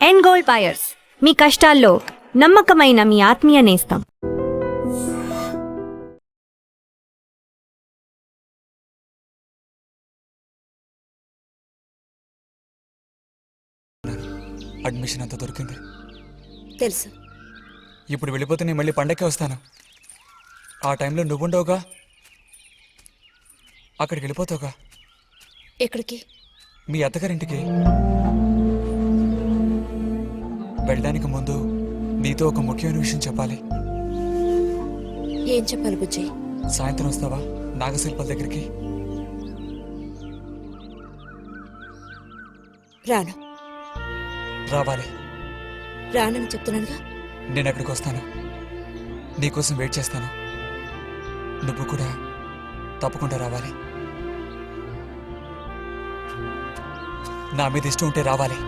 End gold buyers, మీ కష్టాల్లో నమ్మకమైన మీ ఆత్మీయ నేస్తం. అడ్మిషన్ అంతా దొరికింది తెలుసు. ఇప్పుడు వెళ్ళిపోతే నేను మళ్ళీ పండక్కి వస్తాను. ఆ టైంలో నువ్వుండవుగా, అక్కడికి వెళ్ళిపోతావుగా. ఎక్కడికి? మీ అత్తగారింటికి. వెళ్ళడానికి ముందు నీతో ఒక ముఖ్యమైన విషయం చెప్పాలి. ఏం చెప్పాలి బుజ్జి? సాయంత్రం వస్తావా నాగశిల్పాల దగ్గరికి? రాను. రావాలి. రానని చెప్తున్నానుగా. నేను అక్కడికి వస్తాను, నీకోసం వెయిట్ చేస్తాను. నువ్వు కూడా తప్పకుండా రావాలి. నా మీద ఇష్టం ఉంటే రావాలి.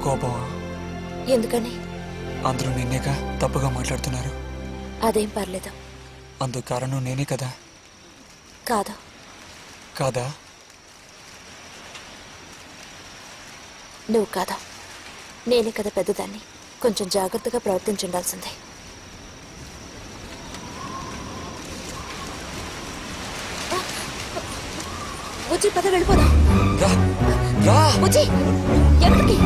కోపమా? ఎందుకని? అందరూ నిన్నేగా తప్పుగా మాట్లాడుతున్నారు. అదేం పర్లేదు. అందుకు కారణం నేనే కదా. కాదు. కాదా? నువ్వు కాదా, నేనే కదా పెద్దదాన్ని. కొంచెం జాగ్రత్తగా ప్రవర్తించుండాల్సిందే. బుజ్జి పద వెళ్ళిపోదాం. రా రా. బుజ్జి ఎక్కడికి?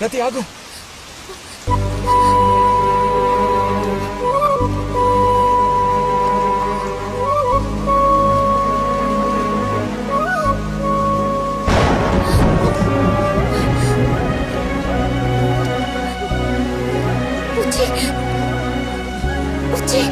రతి ఆగు. బుజ్జి బుజ్జి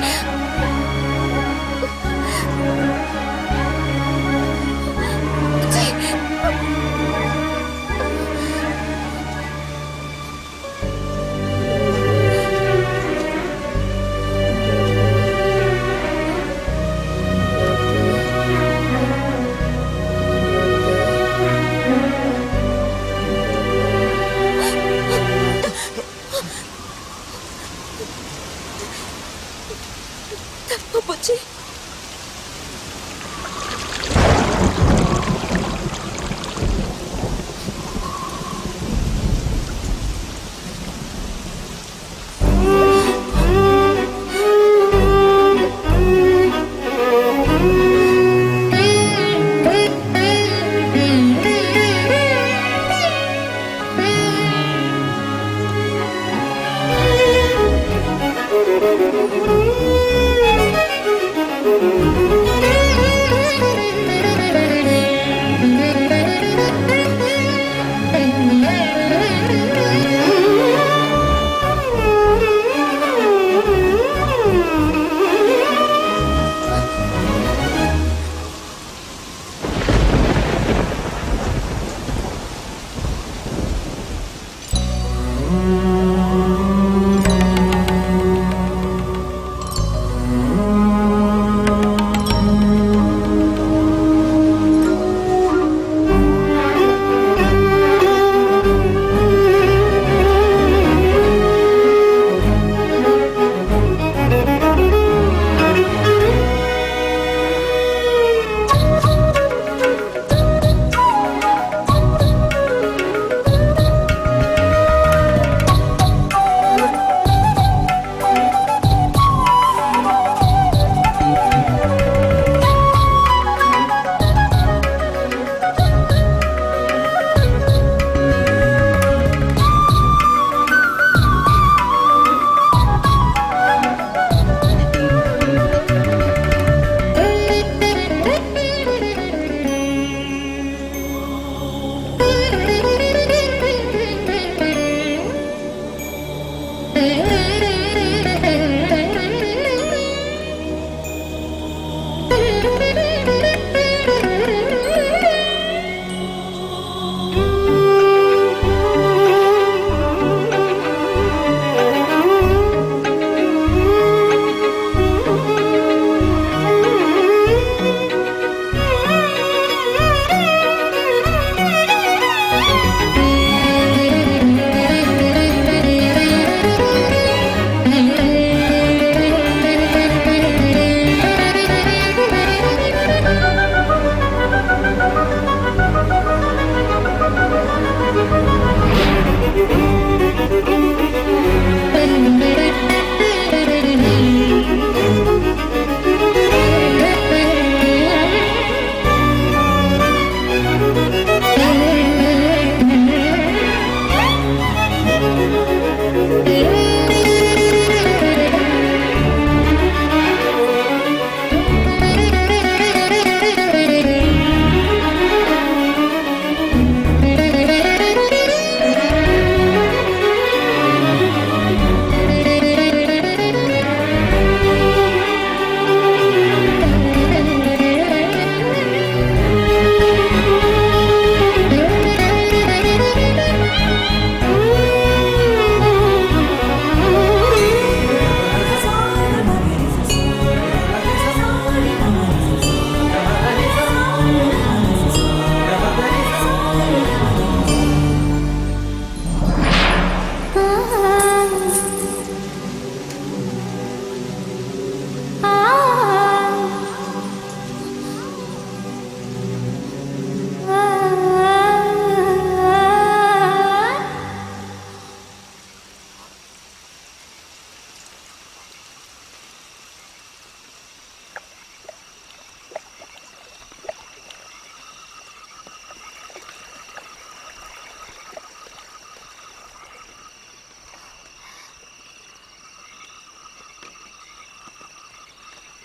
బుజ్జి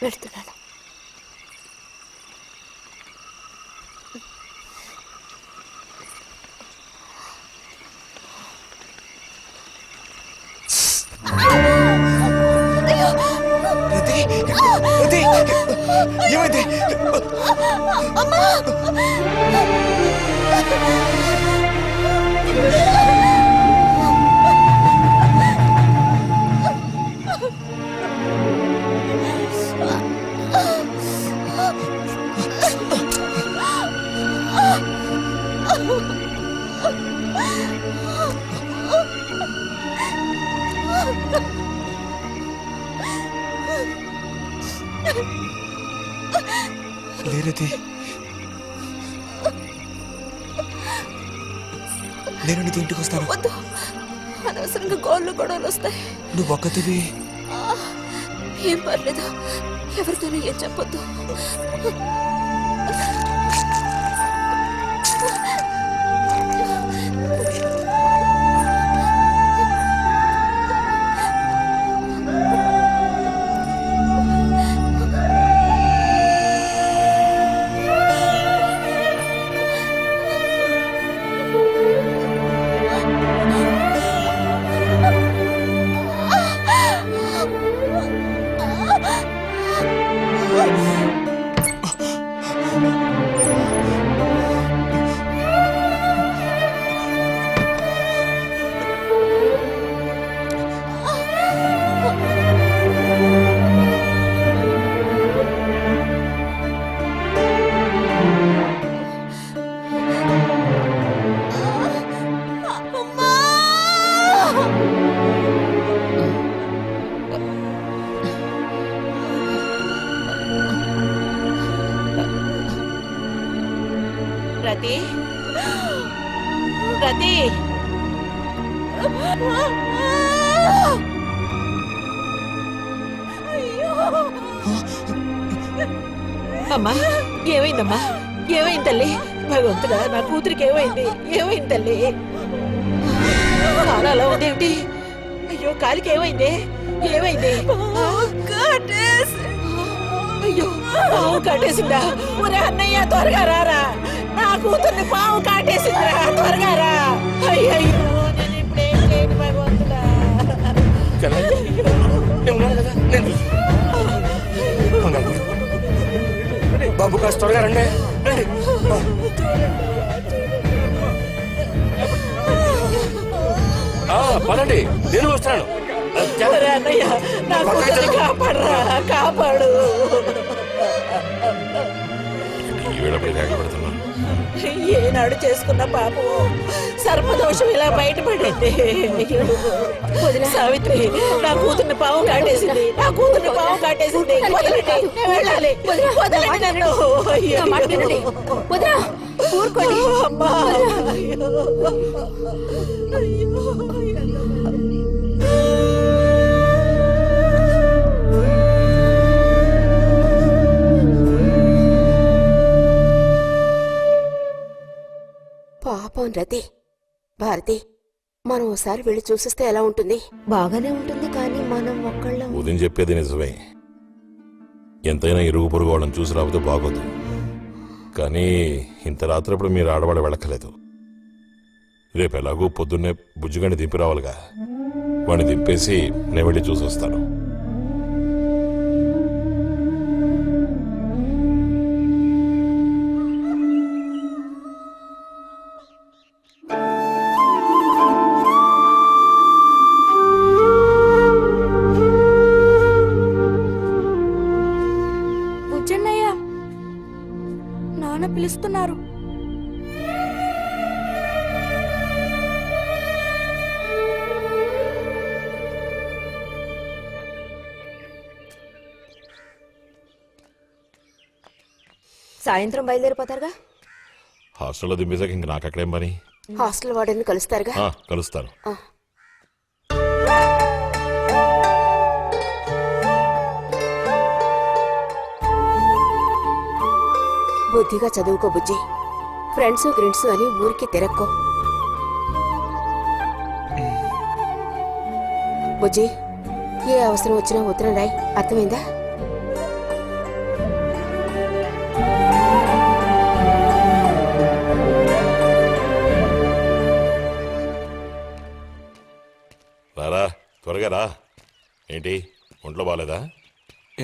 వెళ్తున్నాను. రతి రతి ఏమైంది? లేరతి, నేను నీతో ఇంటికి వస్తాను. వద్దు, అనవసరంగా గోళ్ళు గొడవలు వస్తాయి. నువ్వు ఒక్కతివి. ఏం పర్లేదు, ఎవరితోనూ ఏం చెప్పొద్దు. రతి రతి అమ్మా, ఏమైందమ్మా? ఏమైంది తల్లి? భగవంతుడా, నా కూతురికి ఏమైంది? ఏమైంది తల్లి? అలా ఉందేమిటి? అయ్యో, కాలికి ఏమైంది? ఏమైంది? అయ్యో, పాము కాటేసిందా? ఒరే అన్నయ్య, త్వరగా రారా, నా కూతుర్ని పాము కాటేసిందిరా, త్వరగా రా. అయ్యో, నేను ఇప్పుడేం చేయను భగవంతుడా. బాబు కాస్త త్వరగా రండి. పదండి, నేను వస్తాను. ఒరే అన్నయ్య, నా కూతుర్ని కాపాడరా, కాపాడు. ఏనాడు చేసుకున్న పాపం సర్పదోషం ఇలా బయటపడింది. సావిత్రి, నా కూతుర్ని పాము కాటేసింది, నా కూతుర్ని పాము కాటేసింది. వదలండి, నేను వెళ్ళాలి. వదలండి నన్ను. వదరా, ఊరుకోండి. అమ్మా, పాపం రతి. భారతి, మనం ఓసారి వెళ్ళి చూసిస్తే ఎలా ఉంటుంది? బాగానే ఉంటుంది, కానీ మనం ఒక్కళ్ళం. ఉదయం చెప్పేది నిజమే. ఎంతైనా ఇరుగు పొరుగు వాళ్ళని చూసి రాకపోతే బాగోదు. కానీ ఇంత రాత్రప్పుడు మీరు ఆడవాళ్ళు వెళ్ళక్కలేదు. రేపు ఎలాగూ పొద్దున్నే బుజ్జిగాని దింపి రావాలిగా. వాడిని దింపేసి నేను వెళ్ళి చూసి వస్తాను. బుజ్జన్నయ్య, నాన్న పిలుస్తున్నారు. సాయంత్రం బయలుదేరిపోతారుగా? హాస్టల్లో దింపేసాక ఇంక నాకు అక్కడేం పని? హాస్టల్ వార్డెన్ కలుస్తారుగా? కలుస్తాను. బుద్ధిగా చదువుకో బుజ్జి. ఫ్రెండ్స్ గ్రిడ్స్ అని ఊరికి తిరక్కో. బుజ్జి, ఏ అవసరం వచ్చినా ఉత్తరం రాయి, అర్థమైందా? తాగారా ఏంటి ఒంట్లో బాగాలేదా?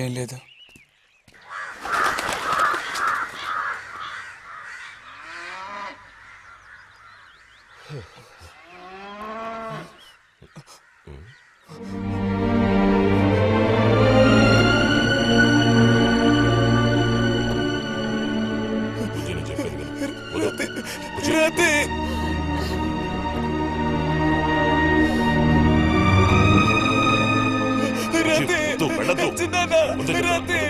ఏం లేదు. బుజ్జి నేను చెప్పేది విను. వద్దు. బుజ్జి. రతి బుజ్జి, వద్దు, వెళ్ళొద్దు. వద్దు చెప్పు. రతి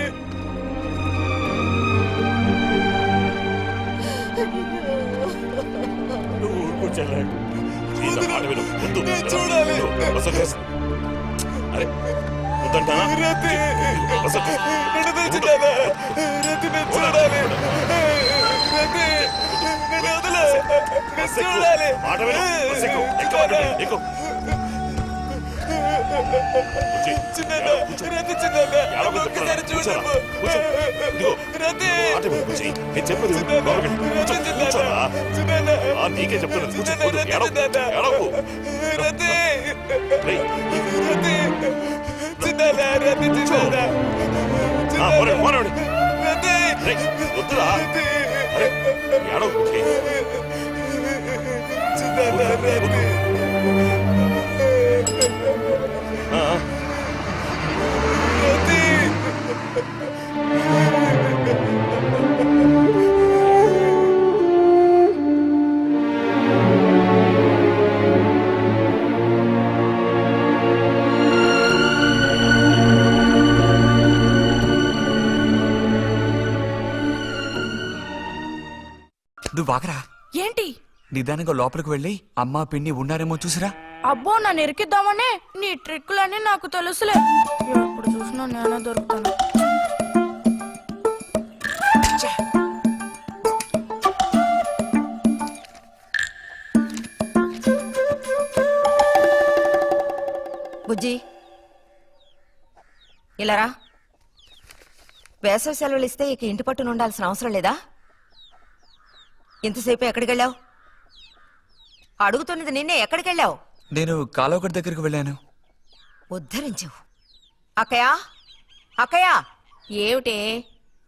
నువ్వు ఊరుకో చెల్లె. ఈ నా మాట విను. వద్దు. నేను చూడాలి. వసతి చేసి. అరే వద్దంటానా? రతి వసతి. నన్ను తెచ్చుతానా? రతి నేను చూడాలి. రతి నన్ను వదిలే. నేను చూడాలి. మాట విను. బస్సు ఎక్కు. ఎక్కు మాట విను. ఎక్కు. బుజ్జి, చిన్నదా రతి చిన్నదా ఏడవకు ఒక్కసారి చెప్తున్నా. చూడమ్మా. కూర్చో. ఇదిగో. రతి మాట విను బుజ్జి. నేను చెప్పేది విను. లోపలికి వెళ్ళు. కూర్చో. కూర్చోరా. చిన్నదా ఆ, నీకే చెప్తున్నాను. కూర్చో. చిన్నదా వద్దు. ఏడవకు. ఏడవకు. రతి రేయ్. రతి చిన్నదా రతి చిన్నదా ఆ, పోనీ, పోనీ. రతి రేయ్, వద్దురా. రతి అరే ఏడవకు బుజ్జి. చిన్నదా రతి ఆ, ఆ. రతి నువ్వు ఆగరా. ఏంటి? నిదానంగా లోపలికి వెళ్ళి అమ్మా పిన్ని ఉన్నారేమో చూసిరా. అబ్బో నన్ను ఇరికిద్దామనే నీ ట్రిక్కులన్నీ నాకు తెలుసులే. ఎప్పుడు చూసినా నేనే దొరుకుతాను. బుజ్జి ఇలారా. వేసవి సెలవులు ఇస్తే ఇక ఇంటి పట్టున ఉండాల్సిన అవసరం లేదా? ఇంతసేపు ఎక్కడికి వెళ్ళావు? అడుగుతున్నది నిన్నే. ఎక్కడికి వెళ్ళావు? నేను కాలువగడ్డ దగ్గరికి వెళ్ళాను. ఉద్ధరించావు. అక్కయ్యా, అక్కయ్యా, ఏమిటే?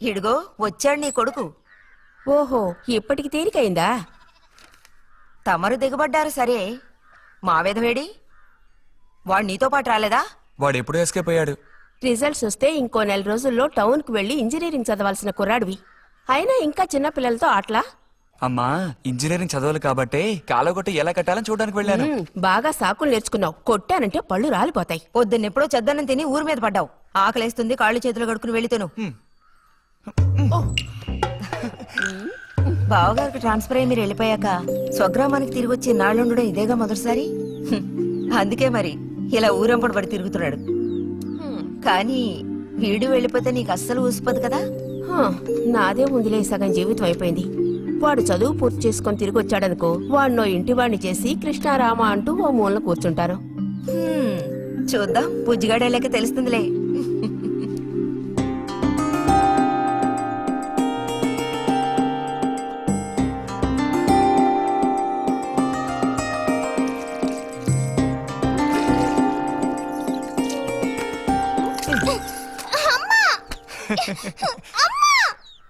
ఇడుగో వచ్చాడు నీ కొడుకు. ఓహో, ఇప్పటికి తేలికైందా? తమరు దిగబడ్డారు సరే, మా విధవేడి వాడు నీతో పాటు రాలేదా? వాడు ఎప్పుడూ ఎస్కేప్ అయ్యాడు. రిజల్ట్స్ వస్తే ఇంకో 4 రోజుల్లో టౌన్కు వెళ్లి ఇంజనీరింగ్ చదవాల్సిన కుర్రాడివి. అయినా ఇంకా చిన్న పిల్లలతో ఆటలా? అమ్మా ఇంజనీరింగ్ చదవాలి కాబట్టి కాలువగొట్ట ఎలా కట్టాలని చూడడానికి వెళ్ళాను. బాగా సాకులు నేర్చుకున్నావు. కొట్టానంటే పళ్ళు రాలిపోతాయి. పొద్దున్నెప్పుడో చెద్దన్నం తిని ఊరి మీద పడ్డావు. ఆకలేస్తుంది, కాళ్ళు చేతులు కడుక్కుని వెళ్ళితేను. బావగారికి ట్రాన్స్ఫర్ అయ్యి మీరు వెళ్ళిపోయాక స్వగ్రామానికి తిరిగి వచ్చి నాళ్ళుండడం ఇదేగా మొదటిసారి. అందుకే మరి ఇలా ఊరంపడి పడి తిరుగుతున్నాడు. కానీ వీడు వెళ్ళిపోతే నీకు అస్సలు ఊసిపోదు కదా. నాదే ముందులే, సగం జీవితం అయిపోయింది. వాడు చదువు పూర్తి చేసుకొని తిరిగి వచ్చాడనుకో, వాడినో ఇంటి వాడిని చేసి కృష్ణారామ అంటూ ఓ మూలన కూర్చుంటాను. చూద్దాం, బుజ్జిగాడేలాక తెలుస్తుందిలే.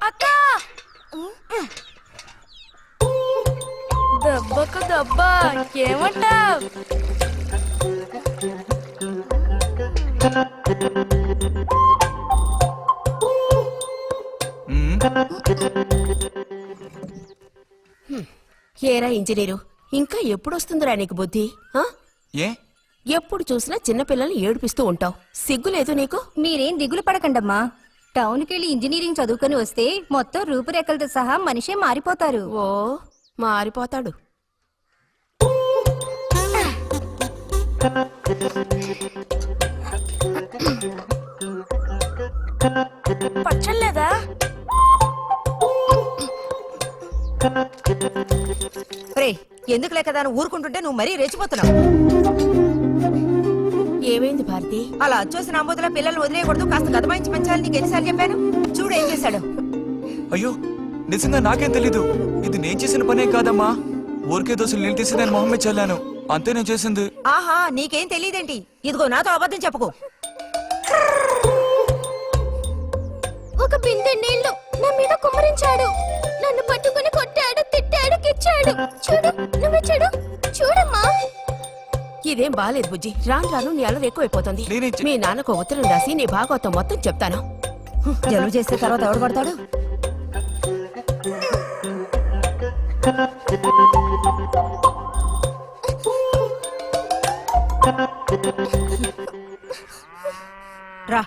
అక్క దెబ్బకు దెబ్బ ఏమంటావ్? ఏరా ఇంజనీరు, ఇంకా ఎప్పుడొస్తుందిరా నీకు బుద్ధి? ఆ? ఏ ఎప్పుడు చూసినా చిన్నపిల్లల్ని ఏడిపిస్తూ ఉంటావు. సిగ్గులేదు నీకు? మీరేం దిగులు పడకండమ్మా. టౌన్కెళ్ళి ఇంజనీరింగ్ చదువుకొని వస్తే మొత్తం రూపురేఖలతో సహా మనిషే మారిపోతారు. ఓ, మారిపోతాడు. పచ్చలేదా? రే, ఎందుకు లేక దాన్ని ఊరుకుంటుంటే నువ్వు మరీ రెచ్చిపోతున్నావు. ఏమైంది భారతి? అలా అచ్చోసిన ఆంబోతుల పిల్లల్ని వదిలేయకూడదు, కాస్త గదమాయించి పెంచాలని నీకు ఎన్నిసార్లు చెప్పాను? చూడు ఏం చేశాడు. అయ్యో నిజంగా నాకేం తెలీదు. ఇది నేను చేసిన పనే కాదమ్మా. ఊరికే దోశలు నేను తీసి దాని మొహం మీద చల్లాను. అంతే నేను చేసింది. ఆహా నీకేం తెలియదేంటి? ఇదిగో నాతో అబద్ధం చెప్పకు. ఒక బిందె నీళ్లు నా మీద కుమ్మరించాడు. నన్ను పట్టుకుని కొట్టాడు, తిట్టాడు, కిచ్చాడు. చూడు, నువ్వు చూడు, చూడమ్మా. ఇదేం బాలేదు బుజ్జి. రాను రాను నీ అల్లరి ఎక్కువైపోతుంది. మీ నాన్నకు ఉత్తరం రాసి నీ భాగవతం మొత్తం చెప్తాను. జలుబు చేస్తే తర్వాత ఎవడు పడతాడు? రా.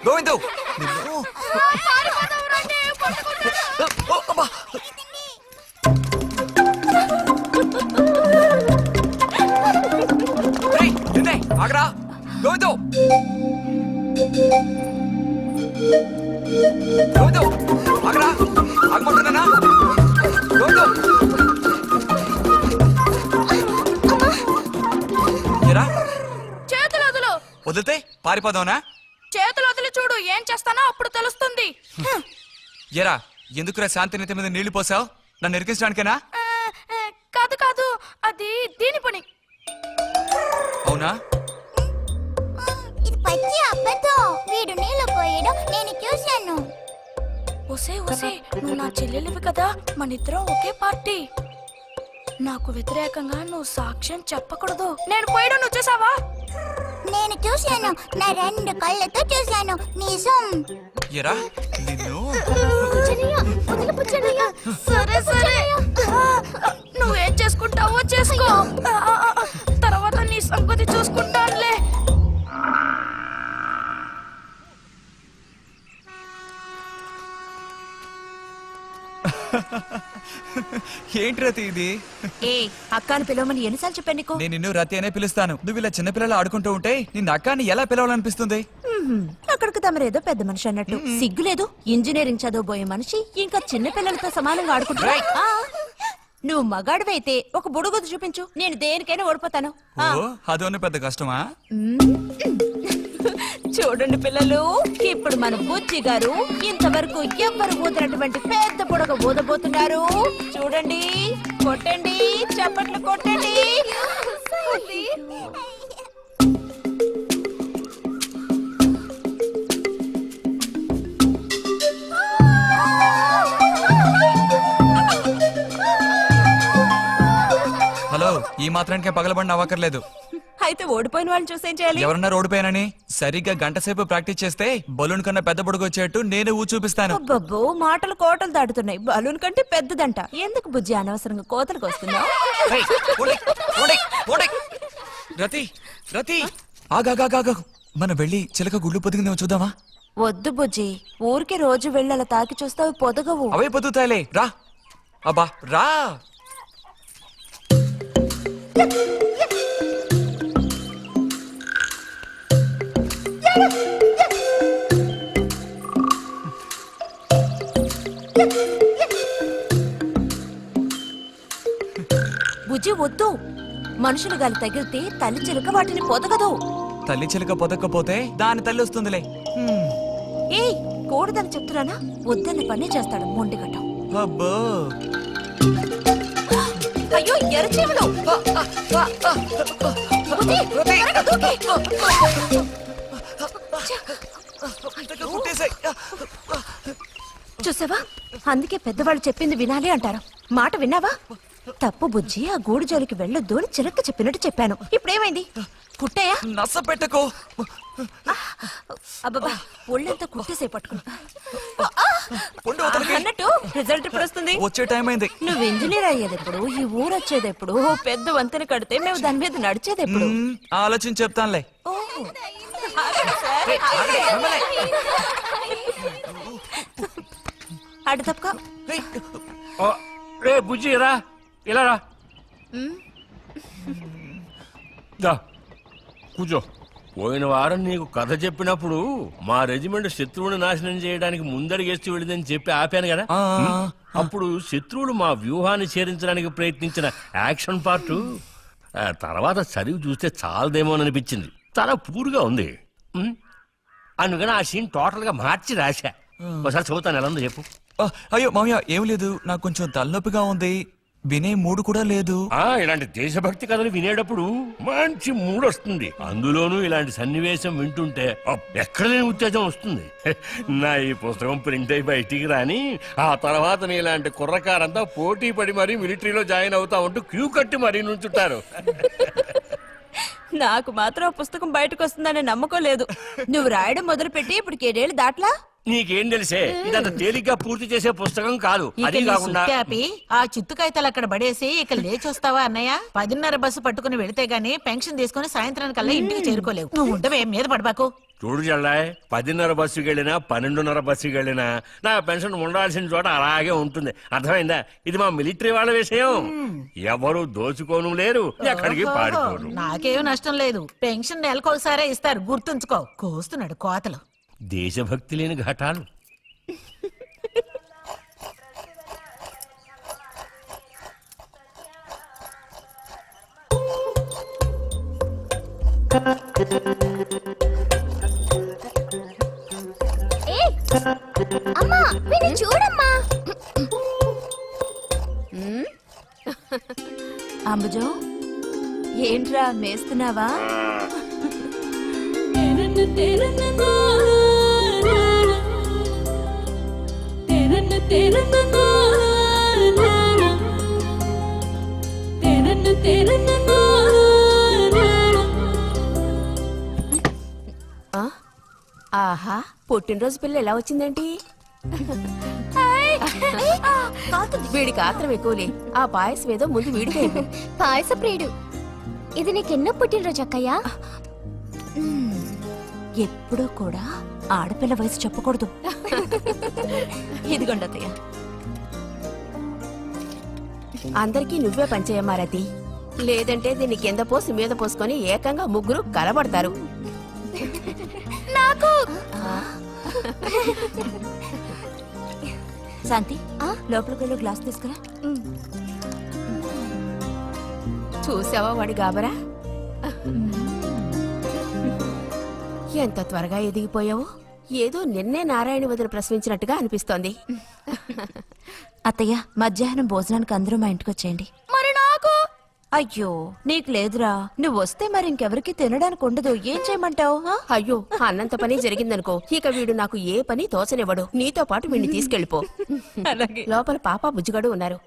గోవిందు నిన్ను. ఓ, అబ్బా. ఏయ్, నిన్నే, ఆగరా. గోవిందు గోవిందు ఆగరా. ఆగమంటున్నానా? గోవిందు ఏరా, చేతులు వదులు. వదిలితే పారిపోదావునా? చేతులు వదిలి చూడు, ఏం చేస్తానో అప్పుడు తెలుస్తుంది. ఎరా, ఎందుకురా శాంతినేత మీద నీళ్లు పోసావు? నన్ను ఇరికించడానికేనా? కాదు కాదు, అది దీని పని. అవునా? ఇది పచ్చి అబద్ధం. వీడు నీళ్ళు పోయడం నేను చూశాను. ఒసే ఒసే, నువ్వు నా చెల్లెలివి కదా, మనిద్దరం ఒకే పార్టీ. నాకు వ్యతిరేకంగా నువ్వు సాక్ష్యం చెప్పకూడదు. నేను పోయడం నువ్వు చూసావా? నేను చూశాను, నా 2 కళ్ళతో చూశాను. నిజం. ఎరా నిన్ను. సరే సరే, నువ్వేం చేసుకుంటావో చేసుకో. తర్వాత నీ సంగతి చూసుకుంటానులే. ఏంటి రతి ఇది? ఏ అక్కాని పిలవమని ఎన్నిసార్లు చెప్పాను నీకు? నేను నిన్ను రతి అనే పిలుస్తాను. నువ్వు ఇలా చిన్నపిల్లలు ఆడుకుంటూ ఉంటే నిన్ను అక్కాని ఎలా పిలవాలనిపిస్తుంది? అక్కడికి తమరేదో పెద్ద మనిషి అన్నట్టు. సిగ్గులేదు? ఇంజనీరింగ్ చదవబోయే మనిషి ఇంకా చిన్న పిల్లలతో సమానంగా ఆడుకుంటా. నువ్వు మగాడివైతే ఒక బుడుగుద్దు చూపించు, నేను దేనికైనా ఓడిపోతాను. ఓ, అదోనే పెద్ద కష్టమా? చూడండి పిల్లలు, ఇప్పుడు మన బుజ్జి గారు ఇంతవరకు ఎవ్వరు ఊదినటువంటి పెద్ద బుడగ ఊదబోతున్నారు. చూడండి, కొట్టండి, చప్పట్లు కొట్టండి. హలో, ఈ మాత్రానికే పగలబడిన అవ్వక్కర్లేదు. అయితే ఓడిపోయిన వాళ్ళని చూసేం చేయాలి? ఎవరన్నా ఓడిపోయానని సరిగ్గా గంట సేపు ప్రాక్టీస్ చేస్తే బలూన్ కన్నా పెద్ద బుడుగు వచ్చేట్టు నేనే ఊ చూపిస్తాను. అబ్బబ్బో, మాటలు కోటలు దాటుతున్నాయి. బలూన్ కంటే పెద్దదంట. ఎందుకు బుజ్జి అనవసరంగా కోతలకు వస్తున్నావు? ఏయ్, పోండి, పోండి, పోండి. రతి రతి, ఆగాగాగా, మనం వెళ్ళి చిలక గుళ్ళు పొదిగిందేమో చూద్దామా? వద్దు బుజ్జి, ఊరికి రోజు వెళ్ళి అలా తాకి చూస్తావు, పొదగవు. అవే పొద్దుతాయిలే, రా. అబ్బా రా. బుజ్జి వద్దు, మనుషులు గాలి తగిలితే తల్లి చిలుక వాటిని పొదగదు. తల్లి చిలక పొదక్కపోతే దాని తల్లి వస్తుందిలే. ఏయ్, కూడదని చెప్తున్నానా? వద్దన్న పని చేస్తాడు మొండిగట్టం. అబ్బో, అయ్యో ఎర్రచీమలు! బుజ్జి, త్వరగా దూకి. కుట్టేసాయి. చూసావా, అందుకే పెద్దవాళ్ళు చెప్పింది వినాలి అంటారు. మాట విన్నావా? తప్పు బుజ్జి, ఆ గూడు జోలికి వెళ్ళొద్దు అని చిలక చెప్పినట్టు చెప్పాను. ఇప్పుడేమైంది? కుట్టాయా? నస పెట్టకో. అబ్బబ్బా, ఒళ్ళంతా కుట్టేసే పట్టుకున్నా. ఉండు అవతలకి. అన్నట్టు రిజల్ట్ ఇప్పుడు వస్తుంది. వచ్చే టైం అయింది. నువ్వు ఇంజనీర్ అయ్యేది ఎప్పుడు? ఈ ఊరు వచ్చేది ఎప్పుడు? ఓ పెద్ద వంతెన కడితే మేము దాని మీద నడిచేది ఎప్పుడు? ఆలోచించి చెప్తానులే. ఓ, ఆగండి సార్, ఆగండి. అడు తప్పక. రే బుజ్జి రా, ఇలా రా. దా కూర్చో. పోయిన వారం నీకు కథ చెప్పినప్పుడు మా రెజిమెంట్ శత్రువుని నాశనం చేయడానికి ముందడిగేస్తూ వెళ్ళిందని చెప్పి ఆపాను కదా ఆ, అప్పుడు శత్రువులు మా వ్యూహాన్ని చేరించడానికి ప్రయత్నించిన యాక్షన్ పార్ట్ తర్వాత చదివి చూస్తే చాలదేమోననిపించింది. చాలా పూర్గా ఉంది. అందుకని ఆ సీన్ టోటల్ గా మార్చి రాశా. ఒకసారి చదువుతాను, ఎలా ఉందో చెప్పు. ఆ, అయ్యో మామయ్య ఏం లేదు, నాకు కొంచెం తలనొప్పిగా ఉంది, వినే మూడు కూడా లేదు. ఇలాంటి దేశభక్తి కథలు వినేటప్పుడు మంచి మూడ్ వస్తుంది. అందులోనూ ఇలాంటి సన్నివేశం వింటుంటే ఎక్కడ లేని ఉత్తేజం వస్తుంది. నా ఈ పుస్తకం ప్రింట్ అయి బయటికి రాని ఆ తర్వాత నీ ఇలాంటి కుర్రకారంతా పోటీ పడి మరీ మిలిటరీలో జాయిన్ అవుతా ఉంటూ క్యూ కట్టి మరీ నుంచుంటారు. నాకు మాత్రం ఆ పుస్తకం బయటకు వస్తుందనే నమ్మకం లేదు. నువ్వు రాయడం మొదలుపెట్టి ఇప్పుడు 7 ఏళ్ళు దాట్లా. నీకేం తెలిసే, ఇదంత తేలిగ్గా పూర్తి చేసే పుస్తకం కాదు. అది కాకుండా ఆ చిత్తుకాయతలు అక్కడ పడేసి ఇక లేచొస్తావా అన్నయ్య? 10:30 బస్సు పట్టుకుని వెళితే గానీ పెన్షన్ తీసుకుని సాయంత్రానికల్లా ఇంటికి చేరుకోలేవు. నువ్వు ఉండవే మీద పడబాకు. చూడు జల్లాయ్, 10:30 బస్సుకి వెళ్ళినా 12:30 బస్సుకి వెళ్ళినా నా పెన్షన్ ఉండాల్సిన చోట అలాగే ఉంటుంది. అర్థమైందా? ఇది మా మిలిటరీ వాళ్ళ విషయం. ఎవరు దోచుకోను లేరు, ఎక్కడికి పారిపోరు. నాకేం నష్టం లేదు. పెన్షన్ నెలకోసారే ఇస్తారు, గుర్తుంచుకో. కోస్తున్నాడు కోతలు. దేశభక్తి లేని ఘటాలు. అమ్మా వీడిని చూడమ్మా. అంబుజం, ఏంట్రా మేస్తున్నావా? ఆహా, పుట్టినరోజు పిల్ల ఎలా వచ్చిందేంటి? వీడికి ఆత్రం ఎక్కువలే. ఆ పాయసం ఏదో ముందు వీడికి పాయస ప్రియుడు. ఇది నీకెన్నో పుట్టినరోజు అక్కయ్యా? ఎప్పుడూ కూడా ఆడపిల్ల వయసు చెప్పకూడదు. ఇదిగోండి అత్తయ్య. అందరికీ నువ్వే పంచేయమ్మా రతి, లేదంటే దీన్ని కింద పోసి మీద పోసుకొని ఏకంగా ముగ్గురు కలబడతారు. నాకు శాంతి, లోపలికి వెళ్ళి గ్లాస్ తీసుకురా. చూసావా వాడి గాబరా? ఎంత త్వరగా ఎదిగిపోయావు. ఏదో నిన్నే నారాయణ వదిన ప్రశ్నించినట్టుగా అనిపిస్తోంది. అత్తయ్య, మధ్యాహ్నం భోజనానికి అందరూ మా ఇంటికి వచ్చేయండి. మరి నాకు? అయ్యో, నీకు లేదురా. నువ్వు వస్తే మరి ఇంకెవరికి తినడానికి ఉండదు. ఏం చేయమంటావు? అయ్యో, అన్నంత పని జరిగిందనుకో, ఇక వీడు నాకు ఏ పని తోచనివ్వడు. నీతో పాటు వీడిని తీసుకెళ్ళిపో. లోపల పాప బుజ్జిగాడు ఉన్నారు.